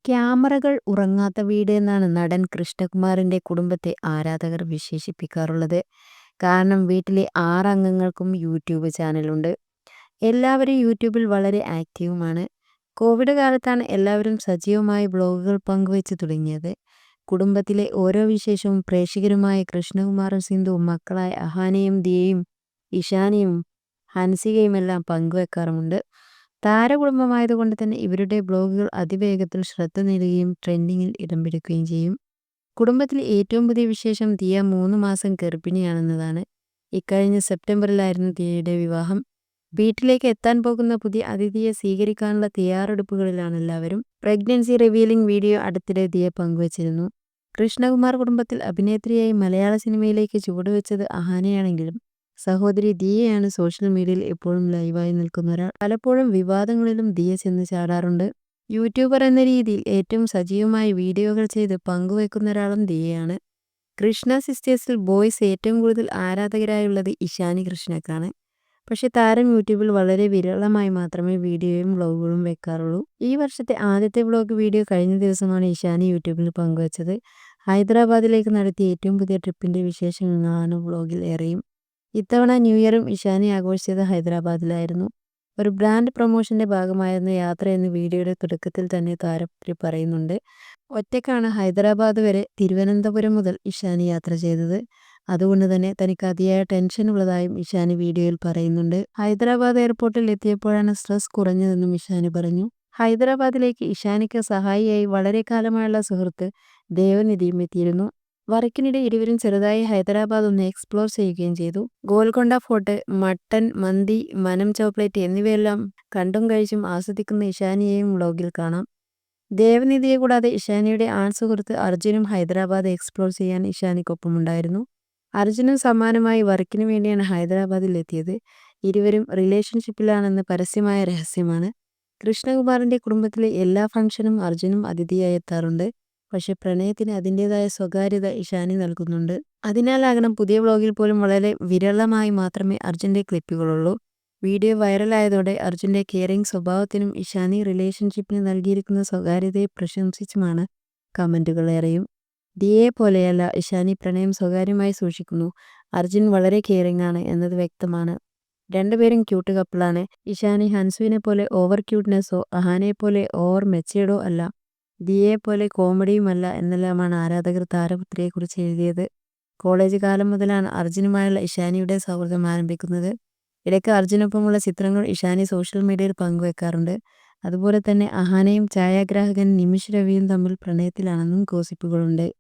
ക്യാമറകൾ ഉറങ്ങാത്ത വീട് എന്നാണ് നടൻ കൃഷ്ണകുമാറിന്റെ കുടുംബത്തെ ആരാധകർ വിശേഷിപ്പിക്കാറുള്ളത്. കാരണം വീട്ടിലെ 6 അംഗങ്ങൾക്കും യൂട്യൂബ് ചാനലുണ്ട്. എല്ലാവരും യൂട്യൂബിൽ വളരെ ആക്റ്റീവുമാണ്. കോവിഡ് കാലത്താണ് എല്ലാവരും സജീവമായി വ്ളോഗുകൾ പങ്കുവച്ച് തുടങ്ങിയത്. കുടുംബത്തിലെ ഓരോ വിശേഷവും പ്രേക്ഷകരുമായ കൃഷ്ണകുമാറും സിന്ധുവും മക്കളായ അഹാനയും ദിയയും ഇഷാനിയും ഹൻസികയുമെല്ലാം പങ്കുവെക്കാറുമുണ്ട്. താരകുടുംബമായതുകൊണ്ട് തന്നെ ഇവരുടെ ബ്ലോഗുകൾ അതിവേഗത്തിൽ ശ്രദ്ധ നേടുകയും ട്രെൻഡിങ്ങിൽ ഇടം പിടിക്കുകയും ചെയ്യും. കുടുംബത്തിലെ ഏറ്റവും പുതിയ വിശേഷം ദിയ 3 മാസം ഗർഭിണിയാണെന്നതാണ്. ഇക്കഴിഞ്ഞ സെപ്റ്റംബറിലായിരുന്നു ദിയയുടെ വിവാഹം. വീട്ടിലേക്ക് എത്താൻ പോകുന്ന പുതിയ അതിഥിയെ സ്വീകരിക്കാനുള്ള തയ്യാറെടുപ്പുകളിലാണ് എല്ലാവരും. പ്രഗ്നൻസി റിവീലിംഗ് വീഡിയോ അടുത്തിടെ ദിയ പങ്കുവച്ചിരുന്നു. കൃഷ്ണകുമാർ കുടുംബത്തിൽ അഭിനേത്രിയായി മലയാള സിനിമയിലേക്ക് ചുവടുവെച്ചത് അഹാനയാണെങ്കിലും സഹോദരി ദിയയാണ് സോഷ്യൽ മീഡിയയിൽ എപ്പോഴും ലൈവായി നിൽക്കുന്ന ഒരാൾ. പലപ്പോഴും വിവാദങ്ങളിലും ദിയ ചെന്ന് ചാടാറുണ്ട്. യൂട്യൂബർ എന്ന രീതിയിൽ ഏറ്റവും സജീവമായി വീഡിയോകൾ ചെയ്ത് പങ്കുവെക്കുന്ന ഒരാളും ദിയയാണ്. കൃഷ്ണ സിസ്റ്റേഴ്സിൽ ബോയ്സ് ഏറ്റവും കൂടുതൽ ആരാധകരായുള്ളത് ഇഷാനി കൃഷ്ണക്കാണ്. പക്ഷെ താരം യൂട്യൂബിൽ വളരെ വിരളമായി മാത്രമേ വീഡിയോയും വ്ളോഗുകളും വെക്കാറുള്ളൂ. ഈ വർഷത്തെ ആദ്യത്തെ വ്ളോഗ് വീഡിയോ കഴിഞ്ഞ ദിവസമാണ് ഇഷാനി യൂട്യൂബിൽ പങ്കുവച്ചത്. ഹൈദരാബാദിലേക്ക് നടത്തിയ ഏറ്റവും പുതിയ ട്രിപ്പിന്റെ വിശേഷങ്ങളാണ് വ്ളോഗിൽ ഏറെയും. ഇത്തവണ ന്യൂ ഇയറും ഇഷാനി ആഘോഷിച്ചത് ഹൈദരാബാദിലായിരുന്നു. ഒരു ബ്രാൻഡ് പ്രൊമോഷന്റെ ഭാഗമായിരുന്ന യാത്രയെന്ന് വീഡിയോയുടെ തുടക്കത്തിൽ തന്നെ താരപുത്രി പറയുന്നുണ്ട്. ഒറ്റയ്ക്കാണ് ഹൈദരാബാദ് വരെ തിരുവനന്തപുരം മുതൽ ഇഷാനി യാത്ര ചെയ്തത്. അതുകൊണ്ട് തന്നെ തനിക്ക് അതിയായ ടെൻഷൻ ഉള്ളതായും ഇഷാനി വീഡിയോയിൽ പറയുന്നുണ്ട്. ഹൈദരാബാദ് എയർപോർട്ടിൽ എത്തിയപ്പോഴാണ് സ്ട്രെസ് കുറഞ്ഞതെന്നും ഇഷാനി പറഞ്ഞു. ഹൈദരാബാദിലേക്ക് ഇഷാനിക്ക് സഹായിയായി വളരെ കാലമായുള്ള സുഹൃത്ത് ദേവനിധിയും എത്തിയിരുന്നു. വർക്കിനിടെ ഇരുവരും ചെറുതായി ഹൈദരാബാദ് ഒന്ന് എക്സ്പ്ലോർ ചെയ്യുകയും ചെയ്തു. ഗോൽക്കൊണ്ട ഫോർട്ട്, മട്ടൻ, മന്തി, മനം ചോക്ലേറ്റ് എന്നിവയെല്ലാം കണ്ടും കഴിച്ചും ആസ്വദിക്കുന്ന ഇഷാനിയെയും വ്ളോഗിൽ കാണാം. ദേവനിധിയെ കൂടാതെ ഇഷാനിയുടെ ആൺ സുഹൃത്ത് അർജുനും ഹൈദരാബാദ് എക്സ്പ്ലോർ ചെയ്യാൻ ഇഷാനിക്കൊപ്പമുണ്ടായിരുന്നു. അർജുനും സമാനമായി വർക്കിനു വേണ്ടിയാണ് ഹൈദരാബാദിൽ എത്തിയത്. ഇരുവരും റിലേഷൻഷിപ്പിലാണെന്ന് പരസ്യമായ രഹസ്യമാണ്. കൃഷ്ണകുമാറിന്റെ കുടുംബത്തിലെ എല്ലാ ഫംഗ്ഷനും അർജുനും അതിഥിയായി എത്താറുണ്ട്. പക്ഷെ പ്രണയത്തിന് അതിൻ്റെതായ സ്വകാര്യത ഇഷാനി നൽകുന്നുണ്ട്. അതിനാലാകണം പുതിയ വ്ളോഗിൽ പോലും വളരെ വിരളമായി മാത്രമേ അർജുൻ്റെ ക്ലിപ്പുകളുള്ളൂ. വീഡിയോ വൈറലായതോടെ അർജുൻ്റെ കെയറിംഗ് സ്വഭാവത്തിനും ഇഷാനി റിലേഷൻഷിപ്പിന് നൽകിയിരിക്കുന്ന സ്വകാര്യതയെ പ്രശംസിച്ചുമാണ് കമൻറ്റുകൾ ഏറെയും. ദിയയെ പോലെയല്ല ഇഷാനി പ്രണയം സ്വകാര്യമായി സൂക്ഷിക്കുന്നു. അർജുൻ വളരെ കെയറിംഗ് ആണ് എന്നത് വ്യക്തമാണ്. രണ്ടുപേരും ക്യൂട്ട് കപ്പിളാണ്. ഇഷാനി ഹൻസുവിനെ പോലെ ഓവർ ക്യൂട്ട്നെസ്സോ അഹാനയെ പോലെ ഓവർ മെച്ചേർഡോ അല്ല. ദിയയെപ്പോലെ കോമഡിയുമല്ല എന്നെല്ലാമാണ് ആരാധകർ താരപുത്രിയെക്കുറിച്ച് എഴുതിയത്. കോളേജ് കാലം മുതലാണ് അർജുനുമായുള്ള ഇഷാനിയുടെ സൗഹൃദം ആരംഭിക്കുന്നത്. ഇടയ്ക്ക് അർജുനൊപ്പമുള്ള ചിത്രങ്ങൾ ഇഷാനി സോഷ്യൽ മീഡിയയിൽ പങ്കുവെക്കാറുണ്ട്. അതുപോലെ തന്നെ അഹാനയും ഛായാഗ്രാഹകൻ നിമിഷ് രവിയും തമ്മിൽ പ്രണയത്തിലാണെന്നും ഗോസിപ്പുകളുണ്ട്.